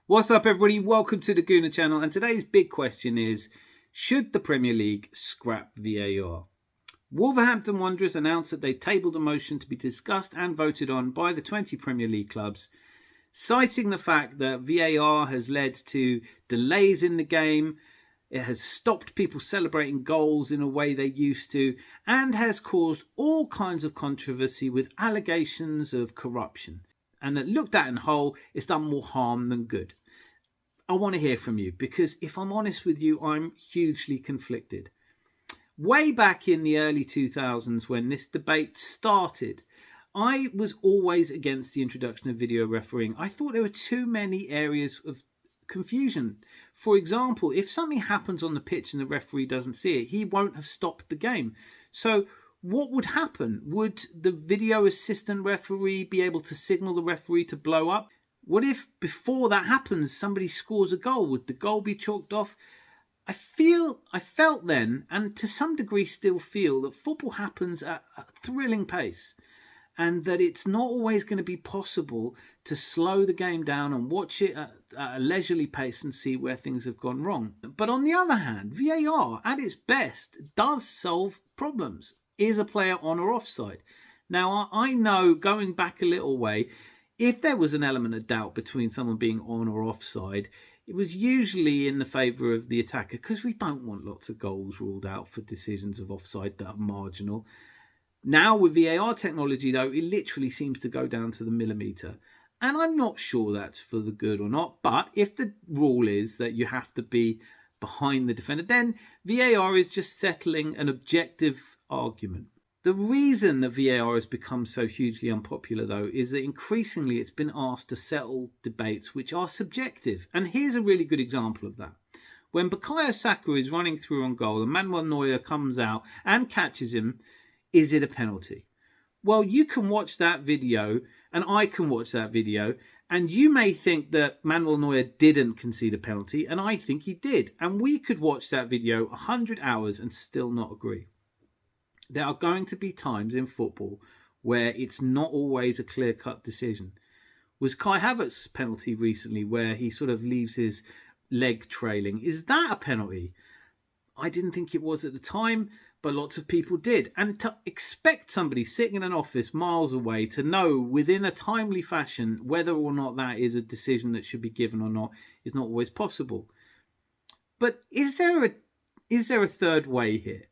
What's up, everybody? Welcome to the Gooner channel, and today's big question is, should the Premier League scrap VAR? Wolverhampton Wanderers announced that they tabled a motion to be discussed and voted on by the 20 Premier League clubs, citing the fact that VAR has led to delays in the game, it has stopped people celebrating goals in a way they used to, and has caused all kinds of controversy with allegations of corruption. And that looked at in whole, it's done more harm than good. I want to hear from you because if I'm honest with you, I'm hugely conflicted. Way back in the early 2000s when this debate started, I was always against the introduction of video refereeing. I thought there were too many areas of confusion. For example, if something happens on the pitch and the referee doesn't see it, he won't have stopped the game. So what would happen? Would the video assistant referee be able to signal the referee to blow up? What if before that happens, somebody scores a goal? Would the goal be chalked off? I felt then, and to some degree still feel, that football happens at a thrilling pace and that it's not always going to be possible to slow the game down and watch it at a leisurely pace and see where things have gone wrong. But on the other hand, VAR at its best does solve problems. Is a player on or offside? Now, I know, going back a little way, if there was an element of doubt between someone being on or offside, it was usually in the favour of the attacker, because we don't want lots of goals ruled out for decisions of offside that are marginal. Now with VAR technology, though, it literally seems to go down to the millimetre. And I'm not sure that's for the good or not, but if the rule is that you have to be behind the defender, then VAR is just settling an objective argument. The reason that VAR has become so hugely unpopular, though, is that increasingly it's been asked to settle debates which are subjective. And here's a really good example of that. When Bukayo Saka is running through on goal and Manuel Neuer comes out and catches him, is it a penalty? Well, you can watch that video, and I can watch that video, and you may think that Manuel Neuer didn't concede a penalty, and I think he did. And we could watch that video 100 hours and still not agree. There are going to be times in football where it's not always a clear-cut decision. Was Kai Havertz's penalty recently where he sort of leaves his leg trailing? Is that a penalty? I didn't think it was at the time, but lots of people did. And to expect somebody sitting in an office miles away to know within a timely fashion whether or not that is a decision that should be given or not is not always possible. But is there a third way here?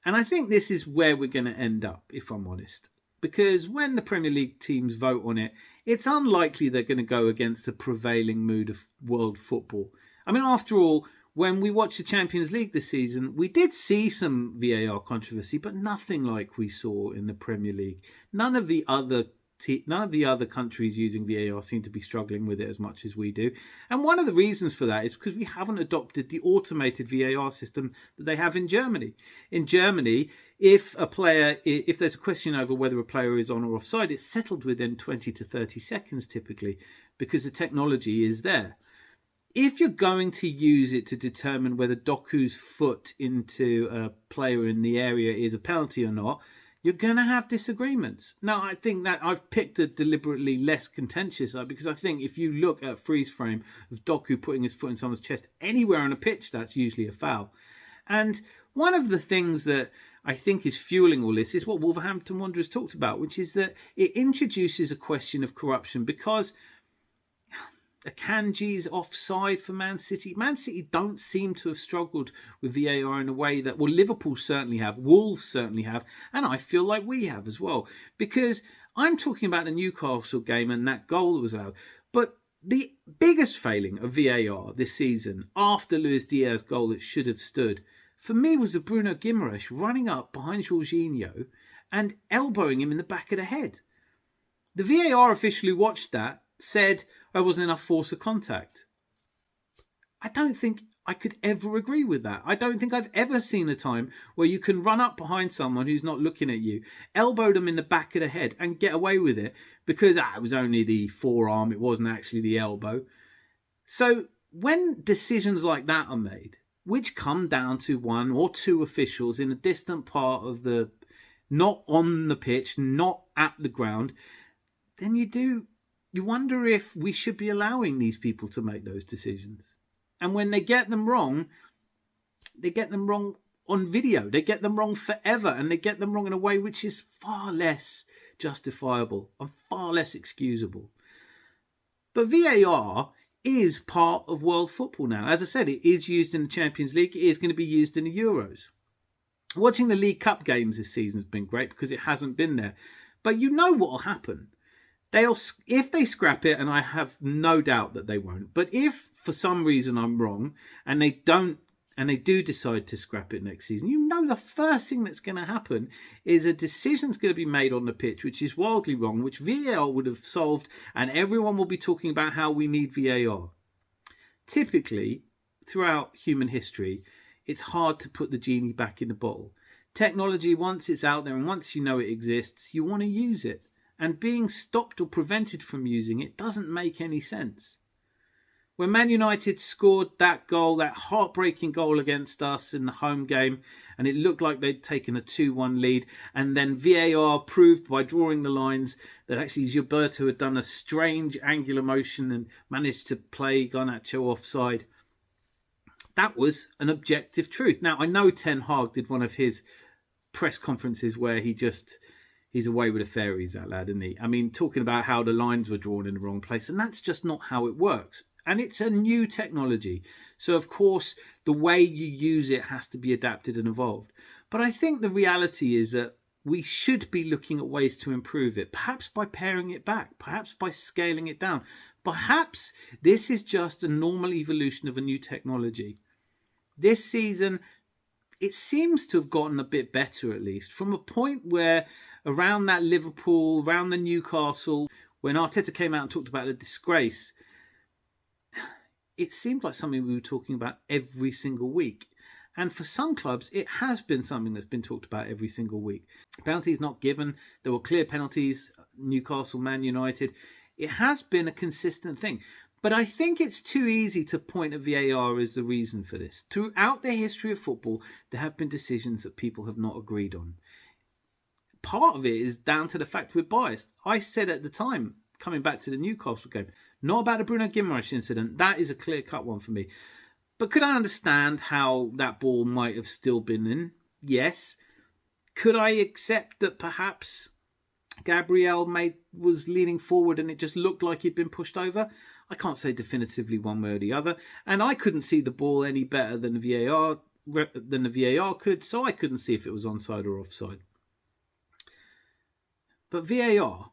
And I think this is where we're going to end up, if I'm honest. Because when the Premier League teams vote on it, it's unlikely they're going to go against the prevailing mood of world football. I mean, after all, when we watched the Champions League this season, we did see some VAR controversy, but nothing like we saw in the Premier League. None of the other countries using VAR seem to be struggling with it as much as we do. And one of the reasons for that is because we haven't adopted the automated VAR system that they have in Germany. In Germany, if there's a question over whether a player is on or offside, it's settled within 20 to 30 seconds typically, because the technology is there. If you're going to use it to determine whether Doku's foot into a player in the area is a penalty or not, you're going to have disagreements. Now, I think that I've picked a deliberately less contentious side, because I think if you look at a freeze frame of Doku putting his foot in someone's chest anywhere on a pitch, that's usually a foul. And one of the things that I think is fueling all this is what Wolverhampton Wanderers talked about, which is that it introduces a question of corruption, because Akanji's offside for Man City. Man City don't seem to have struggled with VAR in a way that, well, Liverpool certainly have, Wolves certainly have, and I feel like we have as well. Because I'm talking about the Newcastle game and that goal that was allowed. But the biggest failing of VAR this season, after Luis Diaz's goal that should have stood, for me was the Bruno Guimaraes running up behind Jorginho and elbowing him in the back of the head. The VAR official who watched that said there wasn't enough force of contact. I don't think I could ever agree with that. I don't think I've ever seen a time where you can run up behind someone who's not looking at you, elbow them in the back of the head and get away with it because it was only the forearm, it wasn't actually the elbow. So when decisions like that are made, which come down to one or two officials in a distant part of the not on the pitch, not at the ground, then you wonder if we should be allowing these people to make those decisions. And when they get them wrong on video. They get them wrong forever, and they get them wrong in a way which is far less justifiable and far less excusable. But VAR is part of world football now. As I said, it is used in the Champions League. It is going to be used in the Euros. Watching the League Cup games this season has been great because it hasn't been there. But you know what will happen. If they scrap it, and I have no doubt that they won't, but if for some reason I'm wrong and they do decide to scrap it next season, you know the first thing that's going to happen is a decision's going to be made on the pitch which is wildly wrong, which VAR would have solved, and everyone will be talking about how we need VAR. Typically, throughout human history, it's hard to put the genie back in the bottle. Technology, once it's out there and once you know it exists, you want to use it. And being stopped or prevented from using it doesn't make any sense. When Man United scored that goal, that heartbreaking goal against us in the home game, and it looked like they'd taken a 2-1 lead, and then VAR proved by drawing the lines that actually Gilberto had done a strange angular motion and managed to play Garnacho offside. That was an objective truth. Now, I know Ten Hag did one of his press conferences where he's away with the fairies, that lad, isn't he? I mean, talking about how the lines were drawn in the wrong place, and that's just not how it works. And it's a new technology. So, of course, the way you use it has to be adapted and evolved. But I think the reality is that we should be looking at ways to improve it, perhaps by paring it back, perhaps by scaling it down. Perhaps this is just a normal evolution of a new technology. This season, it seems to have gotten a bit better, at least, from a point where around that Liverpool, around the Newcastle, when Arteta came out and talked about the disgrace, it seemed like something we were talking about every single week. And for some clubs, it has been something that's been talked about every single week. Penalties not given. There were clear penalties, Newcastle, Man United. It has been a consistent thing. But I think it's too easy to point at VAR as the reason for this. Throughout the history of football, there have been decisions that people have not agreed on. Part of it is down to the fact we're biased. I said at the time, coming back to the Newcastle game, not about the Bruno Guimaraes incident. That is a clear-cut one for me. But could I understand how that ball might have still been in? Yes. Could I accept that perhaps Gabriel was leaning forward and it just looked like he'd been pushed over? I can't say definitively one way or the other. And I couldn't see the ball any better than the VAR could, so I couldn't see if it was onside or offside. But VAR,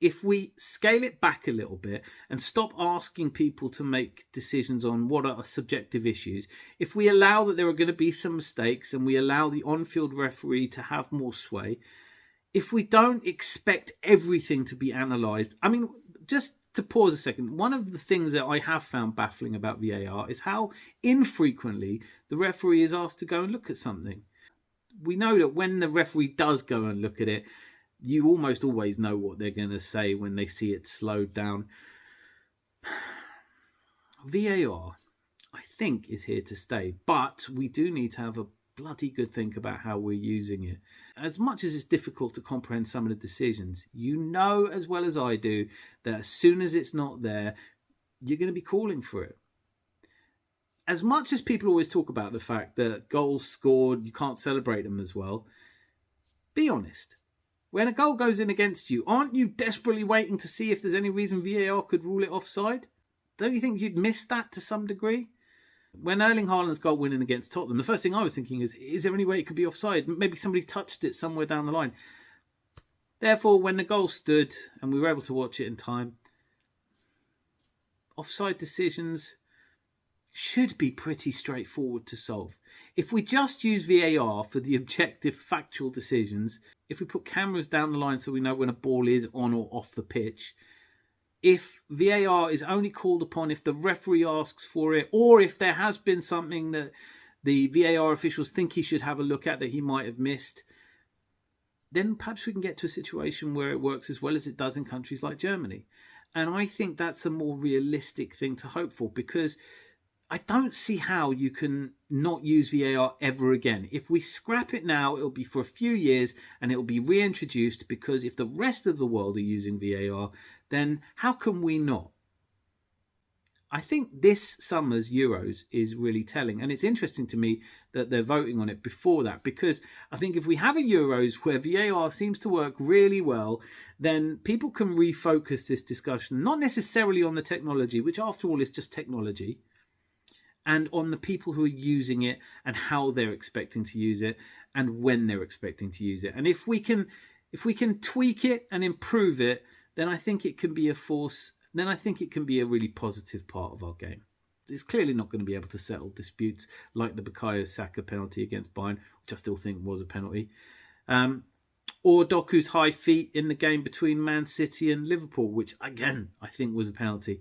if we scale it back a little bit and stop asking people to make decisions on what are subjective issues, if we allow that there are going to be some mistakes and we allow the on-field referee to have more sway, if we don't expect everything to be analysed, I mean, just to pause a second, one of the things that I have found baffling about VAR is how infrequently the referee is asked to go and look at something. We know that when the referee does go and look at it, you almost always know what they're going to say when they see it slowed down. VAR, I think, is here to stay, but we do need to have a bloody good think about how we're using it. As much as it's difficult to comprehend some of the decisions, you know as well as I do that as soon as it's not there, you're going to be calling for it. As much as people always talk about the fact that goals scored, you can't celebrate them as well, be honest. When a goal goes in against you, aren't you desperately waiting to see if there's any reason VAR could rule it offside? Don't you think you'd miss that to some degree? When Erling Haaland's goal winning against Tottenham, the first thing I was thinking is there any way it could be offside? Maybe somebody touched it somewhere down the line. Therefore, when the goal stood and we were able to watch it in time, offside decisions should be pretty straightforward to solve. If we just use VAR for the objective, factual decisions, if we put cameras down the line so we know when a ball is on or off the pitch, if VAR is only called upon if the referee asks for it, or if there has been something that the VAR officials think he should have a look at that he might have missed, then perhaps we can get to a situation where it works as well as it does in countries like Germany. And I think that's a more realistic thing to hope for, because I don't see how you can not use VAR ever again. If we scrap it now, it'll be for a few years and it'll be reintroduced, because if the rest of the world are using VAR, then how can we not? I think this summer's Euros is really telling, and it's interesting to me that they're voting on it before that, because I think if we have a Euros where VAR seems to work really well, then people can refocus this discussion not necessarily on the technology, which after all is just technology, and on the people who are using it and how they're expecting to use it and when they're expecting to use it. And if we can tweak it and improve it, then I think it can be a force. Then I think it can be a really positive part of our game. It's clearly not going to be able to settle disputes like the Bukayo Saka penalty against Bayern, which I still think was a penalty, or Doku's high feet in the game between Man City and Liverpool, which again I think was a penalty.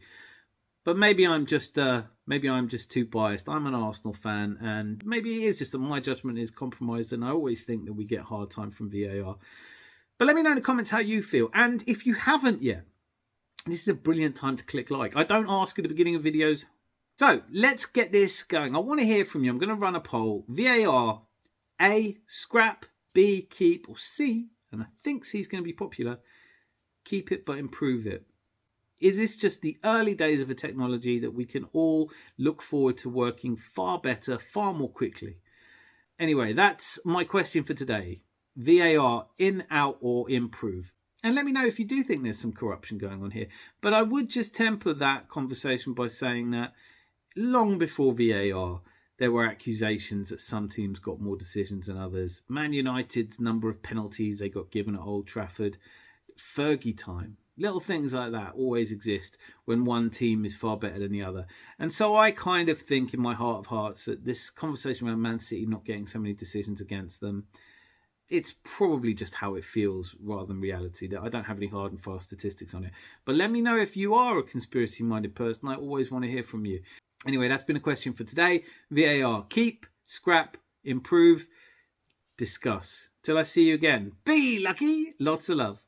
But maybe I'm just too biased. I'm an Arsenal fan, and maybe it is just that my judgment is compromised, and I always think that we get hard time from VAR. But let me know in the comments how you feel, and if you haven't yet, this is a brilliant time to click like. I don't ask at the beginning of videos. So let's get this going. I want to hear from you. I'm going to run a poll. VAR, A, scrap, B, keep, or C, and I think C is going to be popular, keep it but improve it. Is this just the early days of a technology that we can all look forward to working far better, far more quickly? Anyway, that's my question for today. VAR, in, out, or improve? And let me know if you do think there's some corruption going on here. But I would just temper that conversation by saying that long before VAR, there were accusations that some teams got more decisions than others. Man United's number of penalties they got given at Old Trafford. Fergie time. Little things like that always exist when one team is far better than the other. And so I kind of think in my heart of hearts that this conversation around Man City not getting so many decisions against them, it's probably just how it feels rather than reality. I don't have any hard and fast statistics on it. But let me know if you are a conspiracy-minded person. I always want to hear from you. Anyway, that's been a question for today. VAR, keep, scrap, improve, discuss. Till I see you again. Be lucky. Lots of love.